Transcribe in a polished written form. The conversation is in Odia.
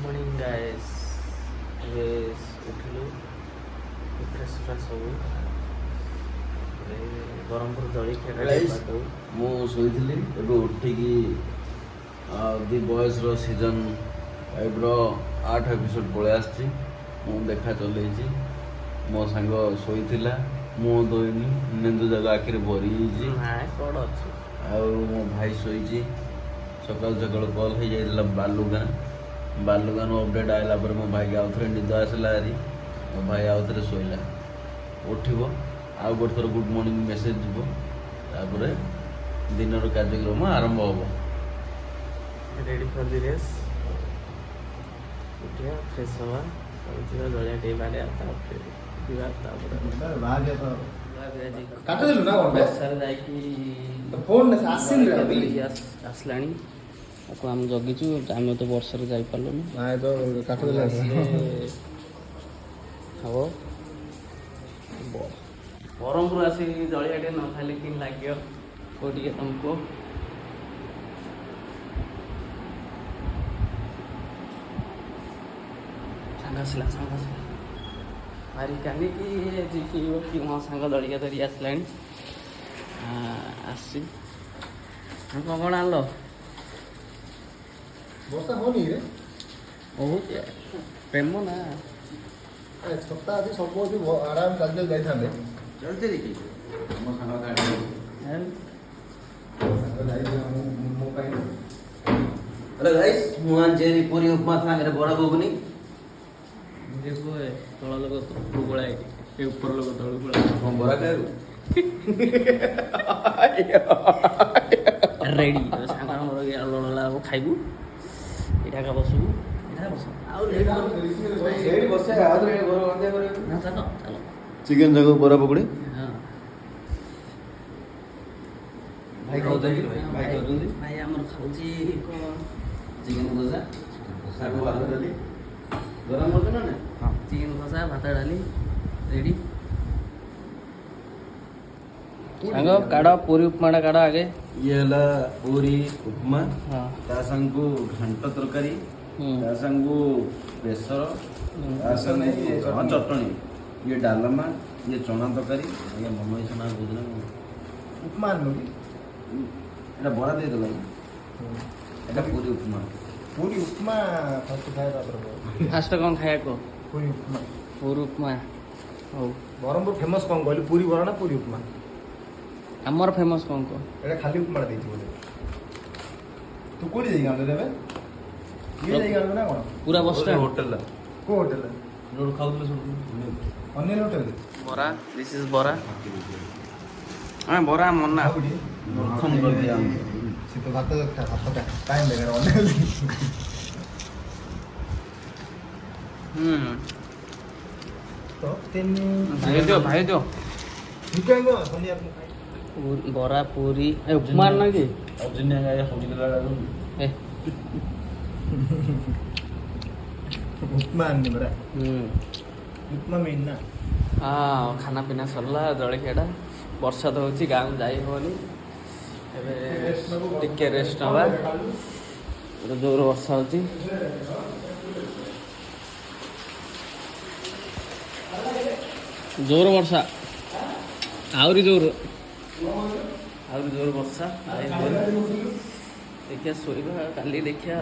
मॉर्निंग गाइस ଏବେ ଉଠିଲୁ ଫ୍ରେଶ୍ ସବୁ ବ୍ରହ୍ମପୁର ଜଳଖିଆ ମୁଁ ଶୋଇଥିଲି ଏବେ ଉଠିକି ଦି ବଏସ୍ର ସିଜନ୍ 5ର 8 ଏପିସୋଡ଼ ପଳେଇ ଆସିଛି। ମୁଁ ଦେଖା ଚଲେଇଛି। ମୋ ସାଙ୍ଗ ଶୋଇଥିଲା, ମୁହଁ ଧୋଇନି, ନେନ୍ଦୁ ଯାକ ଆଖିରେ ଭରି ଯାଇଛି। କ'ଣ ଅଛି ଆଉ ମୋ ଭାଇ ଶୋଇଛି। ସକାଳୁ ସକାଳୁ କଲ୍ ହେଇଯାଇଥିଲା ବାଲୁଗାନୁ ଅପଡ଼େଟ୍ ଆସିଲା ପରେ ମୋ ଭାଇକି ଆଉ ଥରେ ନିଦ ଆସିଲା ହାରି। ମୋ ଭାଇ ଆଉ ଥରେ ଶୋଇଲା, ଉଠିବ ଆଉ ଗୋଟେ ଥର ଗୁଡ଼୍ ମର୍ଣ୍ଣିଂ ମେସେଜ୍ ଯିବ, ତାପରେ ଦିନର କାର୍ଯ୍ୟକ୍ରମ ଆରମ୍ଭ ହେବ। Ready for the race. ଉଠିବା, ଫ୍ରେଶ୍ ହେବା, ଯିବା ଜଳିଆ ଟିକେ ବାଡ଼ିଆ, ତାପରେ ଯିବା, ତାପରେ ଯାଇକି ଆସିଲାଣି। ତାକୁ ଆମେ ଜଗିଛୁ, ଆମେ ତ ବର୍ଷାରେ ଯାଇପାରିଲୁନି। ହବ ବ୍ରହ୍ମପୁର ଆସିକି ଜଳିଆ ଟିକେ ନ ଖାଇଲେ କେମିତି ଲାଗିବ କେଉଁ ଟିକେ ତମକୁ। ସାଙ୍ଗ ଆସିଲା ଭାରି କାଲିକି ଯିବ କି ମୋ ସାଙ୍ଗ ଜଳିଆ ଧରି ଆସିଲାଣି। ଆସିଛି। କ'ଣ ଆଣିଲ? ବର୍ଷା ହଉନି ରେ? ବହୁତ ପ୍ରେମ ନା ଛତା ଅଛି, ସବୁ ଅଛି, ଆରାମ ଚାଲି ଯାଇଥାନ୍ତେ। ମୋ ସାଙ୍ଗ ମୋ ପାଇଁ ମୁଁ ଆଣିଛି ପୁରୀ ଉପମା ସାଙ୍ଗରେ ବରା ଘୁଗୁନି। ତଳ ଲୋକ ତଳକୁ ଗୋଳାଏ, ଏ ଉପର ଲୋକ ତଳକୁ ଗୋଳାଏ। କ'ଣ ବରା ଖାଇବୁ? ରେଡ଼ି ସାଙ୍ଗ ମୋର ଖାଇବୁ। ଏଇଟା ଏକା ବସିବୁ, ଏଇଟା ବସ ଆଉ ଚାଲ ଚିକେନ୍ ଯାକ ବରା ପକୁଡ଼ି। ହଁ ଭାଇ ଖାଉଛନ୍ତି? ଭାଇ ଆମର ଖାଉଛି କ'ଣ? ଚିକେନ୍ କଷା, ଶାଗ, ଭାତ, ଡାଲି। ଗରମ କରୁଛ ନା? ହଁ, ଚିକେନ୍ କଷା, ଭାତ, ଡାଲି ରେଡ଼ି। ସାଙ୍ଗ କାଢ଼, ପୁରୀ ଉପମାଟା କାଢ଼ ଆଗେ। ଇଏ ହେଲା ପୁରୀ ଉପମା, ହଁ ତା ସାଙ୍ଗକୁ ଘାଣ୍ଟ ତରକାରୀ, ତା ସାଙ୍ଗକୁ ବେସର, ତା ସାଙ୍ଗକୁ ଚଟଣି, ଇଏ ଡାଲମା, ଇଏ ଚଣା ତରକାରୀ। ଆଜ୍ଞା ମନ ଇଚ୍ଛା ନା କହୁଥିଲା ଉପମା ଆଣିଲୁ କି? ଏଇଟା ବରା ଦେଇଦେଲା। ଏଇଟା ପୁରୀ ଉପମା। ପୁରୀ ଉପମା ଫାଷ୍ଟ ଖାଇବା, ତାପରେ ଫାଷ୍ଟ କ'ଣ ଖାଇବା କହ? ପୁରୀ ଉପମା। ପୁରୀ ଉପମା। ହଉ, ବ୍ରହ୍ମପୁର ଫେମସ୍ କ'ଣ କହିଲୁ? ପୁରୀ ବରା ନା ପୁରୀ ଉପମା? ଆମର ଫେମସ୍ କ'ଣ କହ? ଏଇଟା ଖାଲି ଉପମା ଦେଇଛି ବୋଧେ। ତୁ କୋଉଠି ଯାଇକି ଆଣିଲୁ ଏବେ? ଇଏ ଯାଇକି ଆଣିଲୁ ନା କ'ଣ? ପୁରା ବସ୍ ଷ୍ଟାଣ୍ଡ ହୋଟେଲରେ। କୋଉ ହୋଟେଲରେ? ଯୋଉଠି ଖାଉଥିଲେ ସବୁ ଅନ୍ୟ ହୋଟେଲରେ? ବରା, ଦିସ୍ ଇଜ୍ ବରା। ହଁ ବରା ମନା ମୂର୍ଖମ କରିଦିଆ ଆମକୁ। ସେ ତ ଭାତଟା ଟାଇମ୍ ଦେଖାର ଅନ୍ୟ ତ ତିନି ଭାଇ ଦିଅ ବରା ପୁରୀ ଉପମା ନା କି ଉପମା ଆଣିନି ପରା। ଉପମା ମେନ୍ ନା। ହଁ, ଖାନା ପିନା ସରିଲା, ଜଳଖିଆଟା। ବର୍ଷା ତ ହେଉଛି, ଗାଁକୁ ଯାଇ ହେବନି। ଏବେ ଟିକେ ରେଷ୍ଟ ନେବା, ଜୋର ବର୍ଷା ହେଉଛି। ଜୋର ବର୍ଷା, ଆହୁରି ଜୋର ବର୍ଷା। ଦେଖିବା ଶୋଇବା, କାଲି ଦେଖିବା।